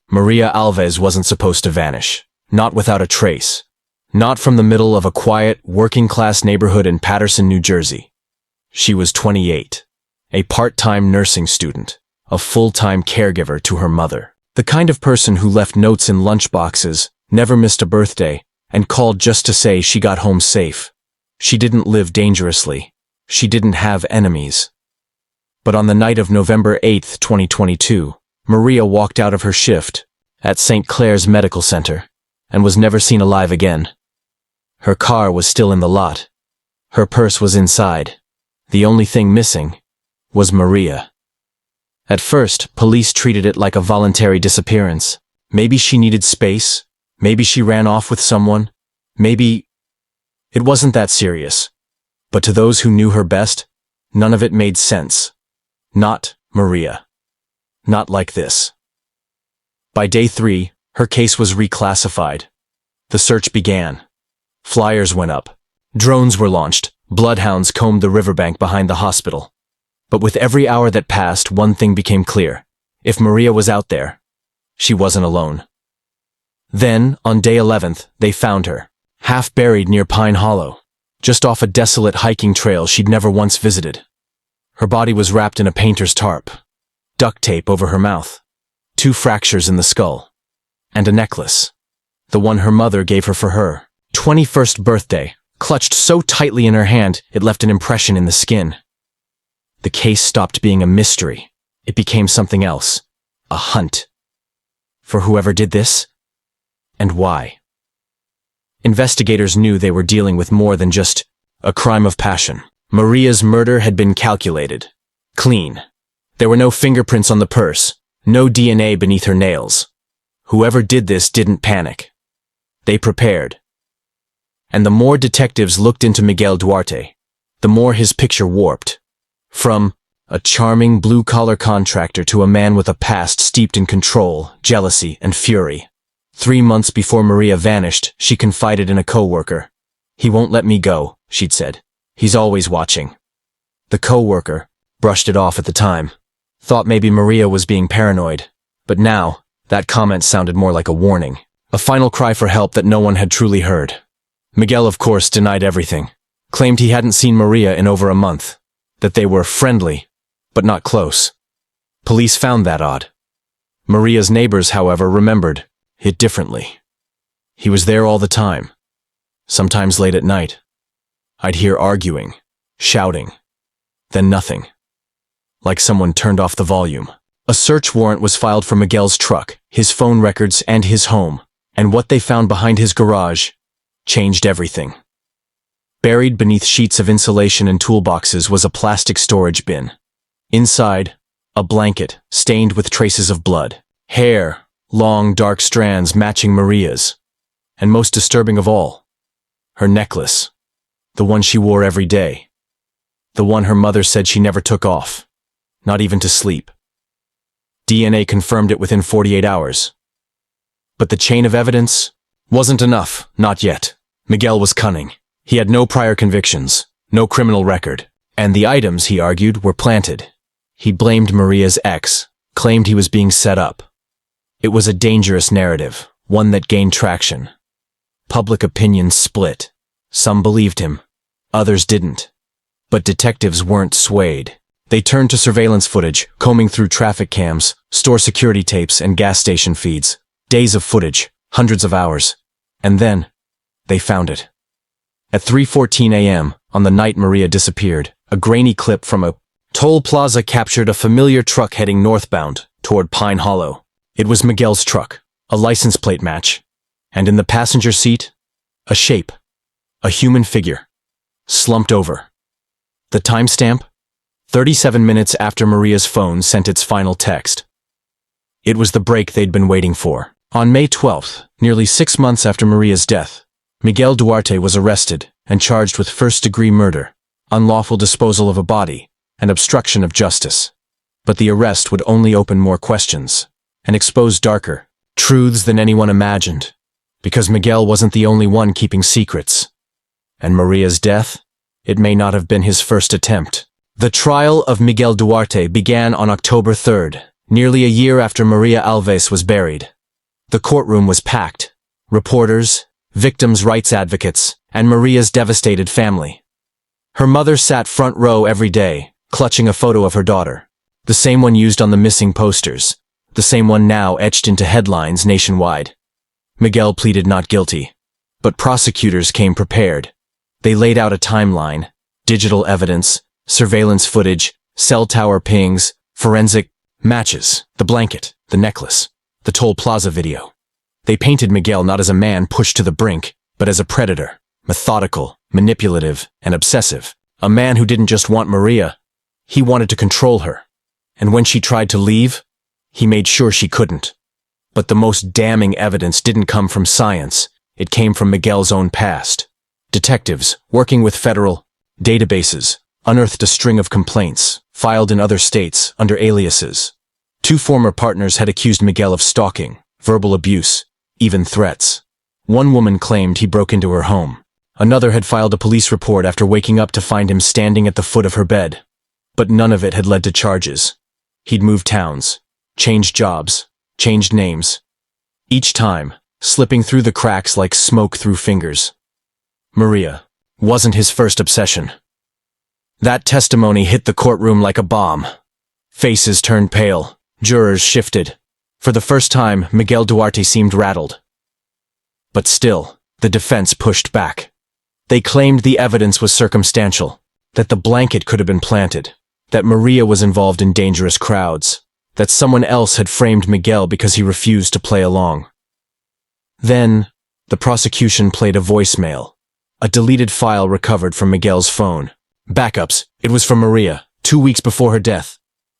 Maria Alves wasn't supposed to vanish. Not without a trace. Not from the middle of a quiet, working-class neighborhood in Paterson, New Jersey. She was 28. A part-time nursing student. A full-time caregiver to her mother. The kind of person who left notes in lunchboxes, never missed a birthday, and called just to say she got home safe. She didn't live dangerously. She didn't have enemies. But on the night of November 8, 2022, Maria walked out of her shift at St. Clair's Medical Center and was never seen alive again. Her car was still in the lot. Her purse was inside. The only thing missing was Maria. At first, police treated it like a voluntary disappearance. Maybe she needed space. Maybe she ran off with someone. Maybe it wasn't that serious. But to those who knew her best, none of it made sense. Not Maria. Not like this. By day 3, her case was reclassified. The search began. Flyers went up. Drones were launched. Bloodhounds combed the riverbank behind the hospital. But with every hour that passed, one thing became clear. If Maria was out there, she wasn't alone. Then, on day 11th, they found her, half buried near Pine Hollow, just off a desolate hiking trail she'd never once visited. Her body was wrapped in a painter's tarp, duct tape over her mouth, 2 fractures in the skull, and a necklace, the one her mother gave her for her 21st birthday, clutched so tightly in her hand it left an impression in the skin. The case stopped being a mystery. It became something else, a hunt. For whoever did this, and why. Investigators knew they were dealing with more than just a crime of passion. Maria's murder had been calculated. Clean. There were no fingerprints on the purse, no DNA beneath her nails. Whoever did this didn't panic. They prepared. And the more detectives looked into Miguel Duarte, the more his picture warped. From a charming blue-collar contractor to a man with a past steeped in control, jealousy, and fury. 3 months before Maria vanished, she confided in a coworker. "He won't let me go," she'd said. "He's always watching." The coworker brushed it off at the time. Thought maybe Maria was being paranoid. But now, that comment sounded more like a warning. A final cry for help that no one had truly heard. Miguel, of course, denied everything. Claimed he hadn't seen Maria in over a month. That they were friendly, but not close. Police found that odd. Maria's neighbors, however, remembered it differently. He was there all the time. Sometimes late at night. I'd hear arguing, shouting, then nothing. Like someone turned off the volume. A search warrant was filed for Miguel's truck, his phone records, and his home, and what they found behind his garage changed everything. Buried beneath sheets of insulation and toolboxes was a plastic storage bin. Inside, a blanket stained with traces of blood. Hair, long dark strands matching Maria's. And most disturbing of all, her necklace. The one she wore every day. The one her mother said she never took off. Not even to sleep. DNA confirmed it within 48 hours. But the chain of evidence wasn't enough, not yet. Miguel was cunning. He had no prior convictions, no criminal record, and the items, he argued, were planted. He blamed Maria's ex, claimed he was being set up. It was a dangerous narrative, one that gained traction. Public opinion split. Some believed him, others didn't. But detectives weren't swayed. They turned to surveillance footage, combing through traffic cams, store security tapes, and gas station feeds. Days of footage, hundreds of hours. And then, they found it. At 3:14 a.m., on the night Maria disappeared, a grainy clip from a toll plaza captured a familiar truck heading northbound, toward Pine Hollow. It was Miguel's truck, a license plate match, and in the passenger seat, a shape, a human figure, slumped over. The timestamp? 37 minutes after Maria's phone sent its final text. It was the break they'd been waiting for. On May 12th, nearly 6 months after Maria's death, Miguel Duarte was arrested and charged with first-degree murder, unlawful disposal of a body, and obstruction of justice. But the arrest would only open more questions and expose darker truths than anyone imagined, because Miguel wasn't the only one keeping secrets. And Maria's death? It may not have been his first attempt. The trial of Miguel Duarte began on October 3rd, nearly a year after Maria Alves was buried. The courtroom was packed. Reporters, victims' rights advocates, and Maria's devastated family. Her mother sat front row every day, clutching a photo of her daughter. The same one used on the missing posters. The same one now etched into headlines nationwide. Miguel pleaded not guilty. But prosecutors came prepared. They laid out a timeline, digital evidence, surveillance footage, cell tower pings, forensic matches, the blanket, the necklace, the Toll Plaza video. They painted Miguel not as a man pushed to the brink, but as a predator, methodical, manipulative, and obsessive. A man who didn't just want Maria, he wanted to control her. And when she tried to leave, he made sure she couldn't. But the most damning evidence didn't come from science, it came from Miguel's own past. Detectives, working with federal databases, unearthed a string of complaints, filed in other states under aliases. 2 former partners had accused Miguel of stalking, verbal abuse, even threats. One woman claimed he broke into her home. Another had filed a police report after waking up to find him standing at the foot of her bed. But none of it had led to charges. He'd moved towns, changed jobs, changed names. Each time, slipping through the cracks like smoke through fingers. Maria wasn't his first obsession. That testimony hit the courtroom like a bomb. Faces turned pale, jurors shifted. For the first time, Miguel Duarte seemed rattled. But still, the defense pushed back. They claimed the evidence was circumstantial, that the blanket could have been planted, that Maria was involved in dangerous crowds, that someone else had framed Miguel because he refused to play along. Then, the prosecution played a voicemail, a deleted file recovered from Miguel's phone. Backups, it was from Maria, 2 weeks before her death.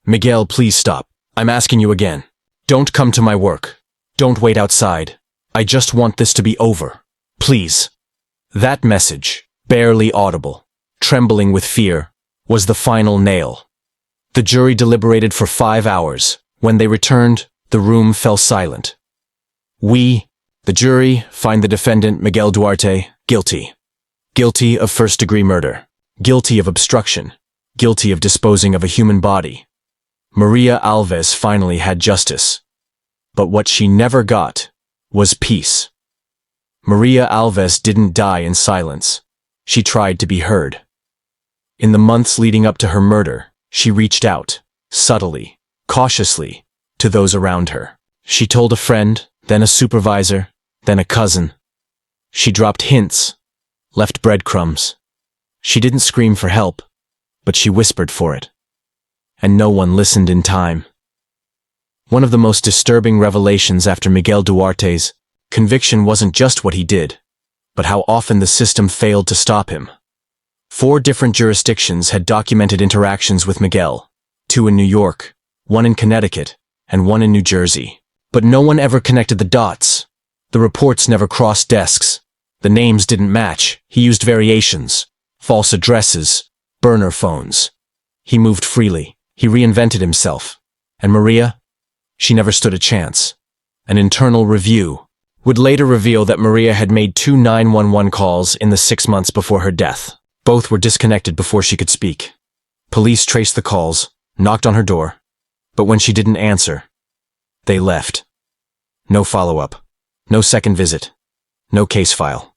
Miguel, please stop. I'm asking you again. Don't come to my work. Don't wait outside. I just want this to be over. Please. That message, barely audible, trembling with fear, was the final nail. The jury deliberated for 5 hours. When they returned, the room fell silent. We, the jury, find the defendant, Miguel Duarte, guilty. Guilty of first-degree murder. Guilty of obstruction. Guilty of disposing of a human body. Maria Alves finally had justice. But what she never got was peace. Maria Alves didn't die in silence. She tried to be heard. In the months leading up to her murder, she reached out, subtly, cautiously, to those around her. She told a friend, then a supervisor, then a cousin. She dropped hints, left breadcrumbs. She didn't scream for help, but she whispered for it. And no one listened in time. One of the most disturbing revelations after Miguel Duarte's conviction wasn't just what he did, but how often the system failed to stop him. 4 different jurisdictions had documented interactions with Miguel, 2 in New York, 1 in Connecticut, and 1 in New Jersey. But no one ever connected the dots. The reports never crossed desks. The names didn't match. He used variations, false addresses, burner phones. He moved freely. He reinvented himself. And Maria? She never stood a chance. An internal review would later reveal that Maria had made 2 911 calls in the 6 months before her death. Both were disconnected before she could speak. Police traced the calls, knocked on her door, but when she didn't answer, they left. No follow-up, no second visit, no case file.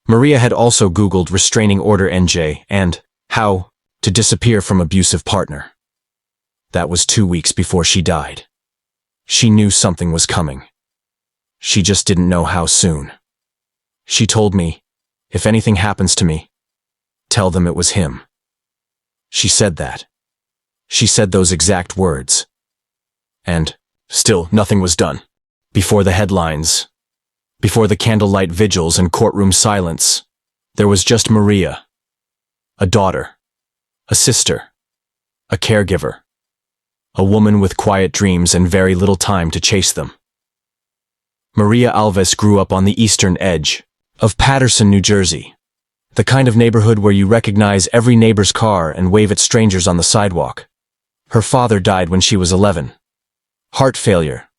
Maria had also Googled restraining order NJ and how to disappear from abusive partner. That was 2 weeks before she died. She knew something was coming. She just didn't know how soon. She told me, if anything happens to me, tell them it was him. She said that. She said those exact words. And still nothing was done. Before the headlines, before the candlelight vigils and courtroom silence, there was just Maria. A daughter, a sister, a caregiver, a woman with quiet dreams and very little time to chase them. Maria Alves grew up on the eastern edge of Paterson, New Jersey, the kind of neighborhood where you recognize every neighbor's car and wave at strangers on the sidewalk. Her father died when she was 11. Heart failure.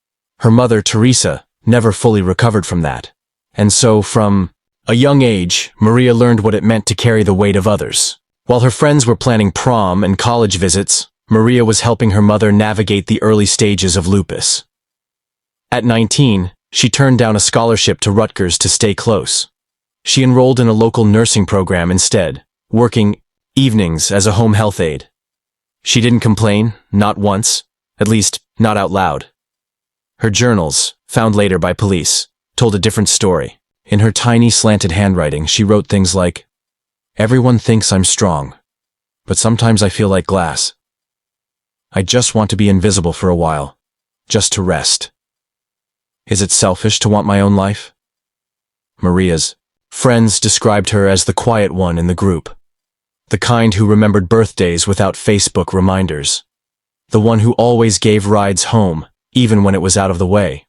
Her mother, Teresa, never fully recovered from that. And so, from a young age, Maria learned what it meant to carry the weight of others. While her friends were planning prom and college visits, Maria was helping her mother navigate the early stages of lupus. At 19, She turned down a scholarship to Rutgers to stay close. She enrolled in a local nursing program instead, working evenings as a home health aide. She didn't complain, not once, at least not out loud. Her journals, found later by police, told a different story. In her tiny slanted handwriting, she wrote things like, "Everyone thinks I'm strong, but sometimes I feel like glass. I just want to be invisible for a while, just to rest. Is it selfish to want my own life?" Maria's friends described her as the quiet one in the group, the kind who remembered birthdays without Facebook reminders, the one who always gave rides home, even when it was out of the way.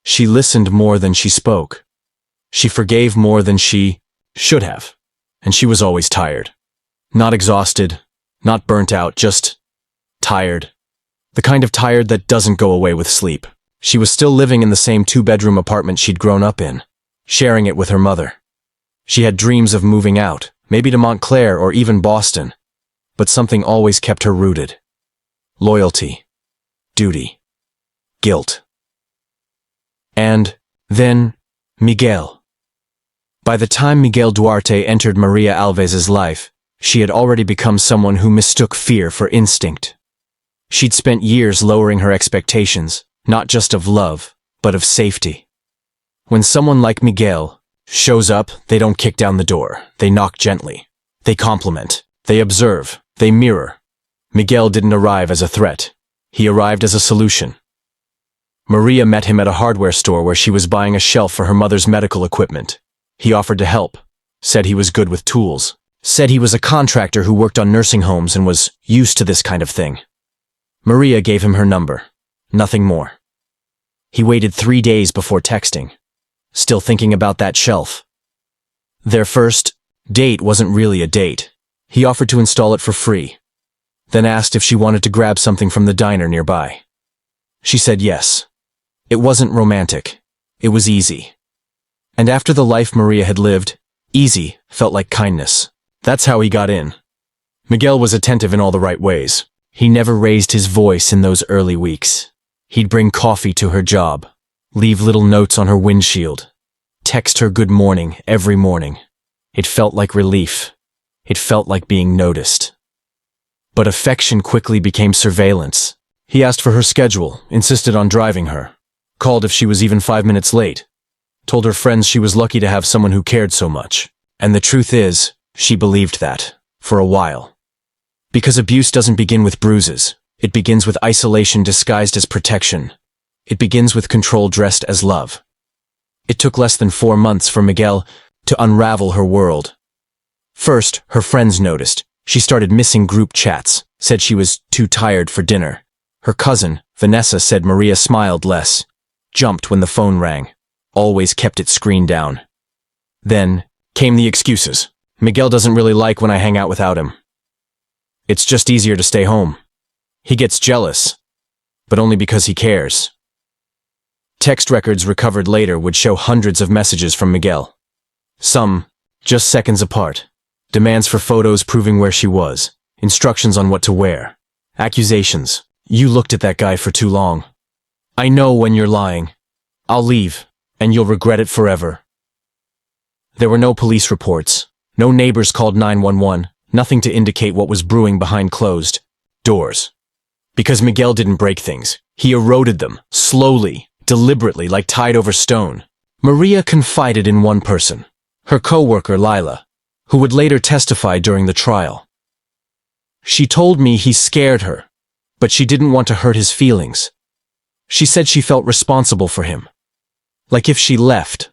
She listened more than she spoke. She forgave more than she should have, and she was always tired. Not exhausted, not burnt out, just tired. The kind of tired that doesn't go away with sleep. She was still living in the same two-bedroom apartment she'd grown up in, sharing it with her mother. She had dreams of moving out, maybe to Montclair or even Boston, but something always kept her rooted. Loyalty, duty, guilt. And then Miguel. By the time Miguel Duarte entered Maria Alves's life, she had already become someone who mistook fear for instinct. She'd spent years lowering her expectations, not just of love, but of safety. When someone like Miguel shows up, they don't kick down the door, they knock gently. They compliment, they observe, they mirror. Miguel didn't arrive as a threat. He arrived as a solution. Maria met him at a hardware store where she was buying a shelf for her mother's medical equipment. He offered to help, said he was good with tools, said he was a contractor who worked on nursing homes and was used to this kind of thing. Maria gave him her number, nothing more. He waited 3 days before texting, still thinking about that shelf. Their first date wasn't really a date. He offered to install it for free, then asked if she wanted to grab something from the diner nearby. She said yes. It wasn't romantic. It was easy. And after the life Maria had lived, easy felt like kindness. That's how he got in. Miguel was attentive in all the right ways. He never raised his voice in those early weeks. He'd bring coffee to her job, leave little notes on her windshield, text her good morning every morning. It felt like relief. It felt like being noticed. But affection quickly became surveillance. He asked for her schedule, insisted on driving her, called if she was even 5 minutes late, told her friends she was lucky to have someone who cared so much. And the truth is, she believed that, for a while. Because abuse doesn't begin with bruises. It begins with isolation disguised as protection. It begins with control dressed as love. It took less than 4 months for Miguel to unravel her world. First, her friends noticed. She started missing group chats, said she was too tired for dinner. Her cousin, Vanessa, said Maria smiled less, jumped when the phone rang, always kept its screen down. Then came the excuses. Miguel doesn't really like when I hang out without him. It's just easier to stay home. He gets jealous, but only because he cares. Text records recovered later would show hundreds of messages from Miguel. Some just seconds apart. Demands for photos proving where she was. Instructions on what to wear. Accusations. You looked at that guy for too long. I know when you're lying. I'll leave, and you'll regret it forever. There were no police reports. No neighbors called 911. Nothing to indicate what was brewing behind closed doors. Because Miguel didn't break things. He eroded them, slowly, deliberately, like tide over stone. Maria confided in one person, her co-worker Lila, who would later testify during the trial. She told me he scared her, but she didn't want to hurt his feelings. She said she felt responsible for him. Like if she left,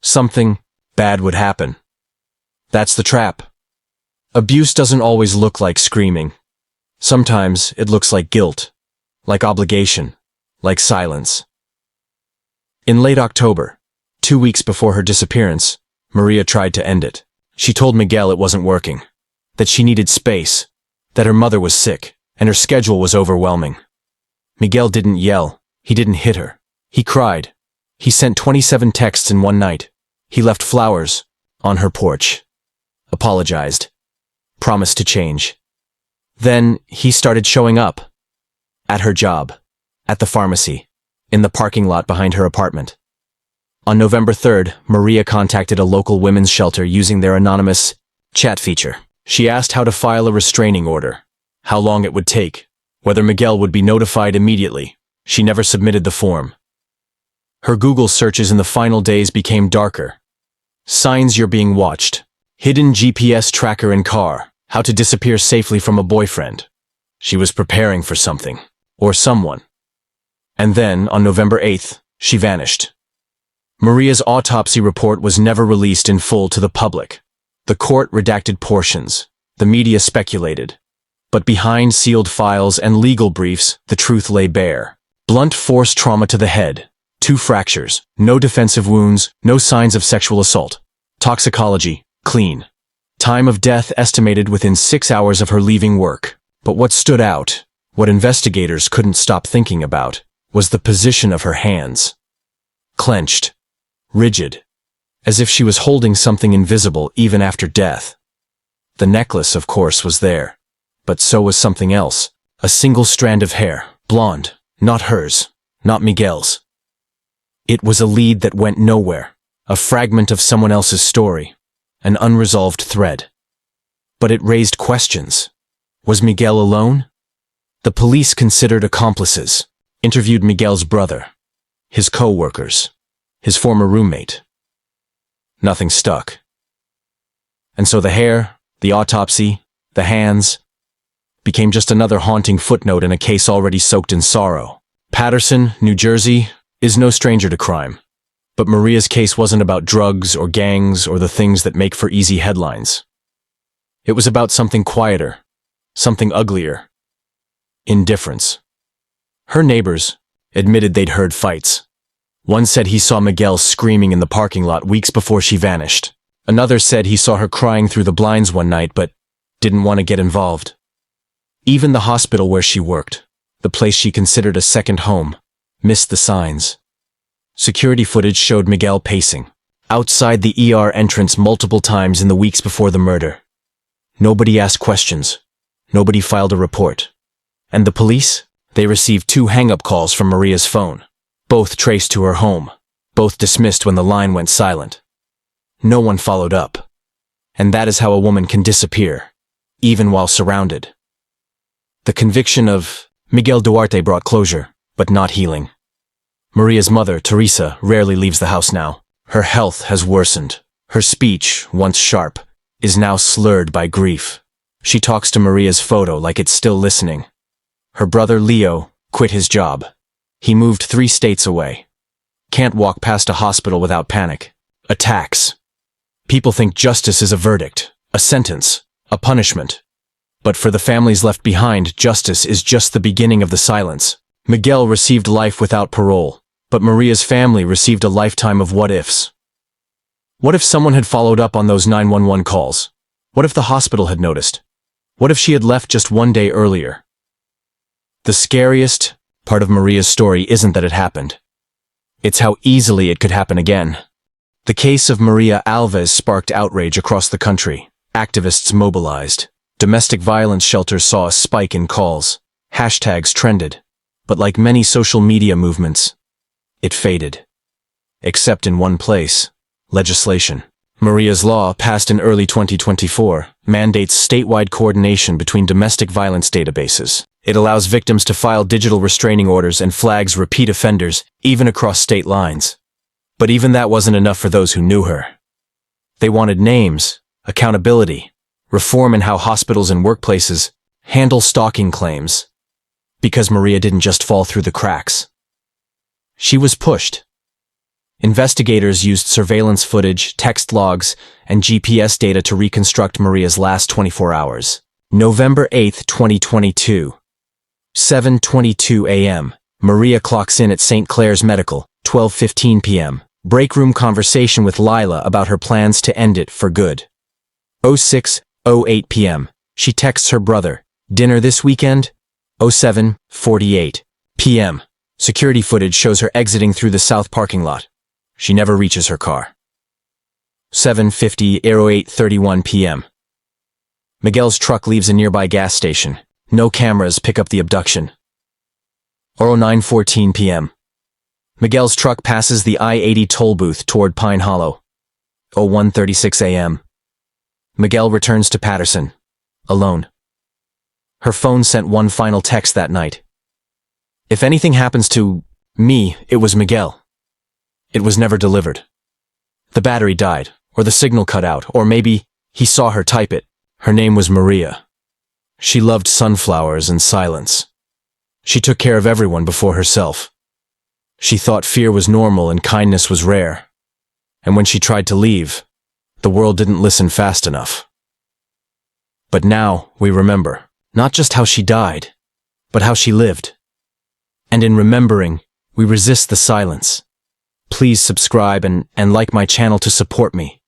something bad would happen. That's the trap. Abuse doesn't always look like screaming. Sometimes it looks like guilt, like obligation, like silence. In late October, 2 weeks before her disappearance, Maria tried to end it. She told Miguel it wasn't working, that she needed space, that her mother was sick, and her schedule was overwhelming. Miguel didn't yell. He didn't hit her. He cried. He sent 27 texts in one night. He left flowers on her porch. Apologized. Promised to change. Then he started showing up. At her job. At the pharmacy. In the parking lot behind her apartment. On November 3rd, Maria contacted a local women's shelter using their anonymous chat feature. She asked how to file a restraining order, how long it would take, whether Miguel would be notified immediately. She never submitted the form. Her Google searches in the final days became darker. Signs you're being watched. Hidden GPS tracker in car. How to disappear safely from a boyfriend. She was preparing for something. Or someone. And then, on November 8th, she vanished. Maria's autopsy report was never released in full to the public. The court redacted portions. The media speculated. But behind sealed files and legal briefs, the truth lay bare. Blunt force trauma to the head. 2 fractures. No defensive wounds. No signs of sexual assault. Toxicology. Clean. Time of death estimated within 6 hours of her leaving work. But what stood out, what investigators couldn't stop thinking about, was the position of her hands. Clenched. Rigid. As if she was holding something invisible even after death. The necklace, of course, was there. But so was something else. A single strand of hair. Blonde. Not hers. Not Miguel's. It was a lead that went nowhere. A fragment of someone else's story. An unresolved thread. But it raised questions. Was Miguel alone? The police considered accomplices, interviewed Miguel's brother, his co-workers, his former roommate. Nothing stuck. And so the hair, the autopsy, the hands, became just another haunting footnote in a case already soaked in sorrow. Paterson, New Jersey, is no stranger to crime. But Maria's case wasn't about drugs or gangs or the things that make for easy headlines. It was about something quieter, something uglier. Indifference. Her neighbors admitted they'd heard fights. One said he saw Miguel screaming in the parking lot weeks before she vanished. Another said he saw her crying through the blinds one night but didn't want to get involved. Even the hospital where she worked, the place she considered a second home, missed the signs. Security footage showed Miguel pacing outside the ER entrance multiple times in the weeks before the murder. Nobody asked questions. Nobody filed a report. And the police? They received 2 hang-up calls from Maria's phone. Both traced to her home. Both dismissed when the line went silent. No one followed up. And that is how a woman can disappear, even while surrounded. The conviction of Miguel Duarte brought closure, but not healing. Maria's mother, Teresa, rarely leaves the house now. Her health has worsened. Her speech, once sharp, is now slurred by grief. She talks to Maria's photo like it's still listening. Her brother, Leo, quit his job. He moved 3 states away. Can't walk past a hospital without panic. Attacks. People think justice is a verdict, a sentence, a punishment. But for the families left behind, justice is just the beginning of the silence. Miguel received life without parole, but Maria's family received a lifetime of what-ifs. What if someone had followed up on those 911 calls? What if the hospital had noticed? What if she had left just 1 day earlier? The scariest part of Maria's story isn't that it happened. It's how easily it could happen again. The case of Maria Alves sparked outrage across the country. Activists mobilized. Domestic violence shelters saw a spike in calls. Hashtags trended. But like many social media movements, it faded. Except in one place, legislation. Maria's law, passed in early 2024, mandates statewide coordination between domestic violence databases. It allows victims to file digital restraining orders and flags repeat offenders, even across state lines. But even that wasn't enough for those who knew her. They wanted names, accountability, reform in how hospitals and workplaces handle stalking claims. Because Maria didn't just fall through the cracks. She was pushed. Investigators used surveillance footage, text logs, and GPS data to reconstruct Maria's last 24 hours. November 8, 2022. 7:22 a.m. Maria clocks in at St. Clair's Medical, 12:15 p.m. Break room conversation with Lila about her plans to end it for good. 06:08 p.m. She texts her brother, "Dinner this weekend?" 07:48 p.m. Security footage shows her exiting through the south parking lot. She never reaches her car. 7:50:08:31 p.m. Miguel's truck leaves a nearby gas station. No cameras pick up the abduction. 09:14 p.m. Miguel's truck passes the I-80 toll booth toward Pine Hollow. 01:36 a.m. Miguel returns to Patterson, alone. Her phone sent one final text that night. If anything happens to me, it was Miguel. It was never delivered. The battery died, or the signal cut out, or maybe he saw her type it. Her name was Maria. She loved sunflowers and silence. She took care of everyone before herself. She thought fear was normal and kindness was rare. And when she tried to leave, the world didn't listen fast enough. But now we remember, not just how she died, but how she lived. And in remembering, we resist the silence. Please subscribe and like my channel to support me.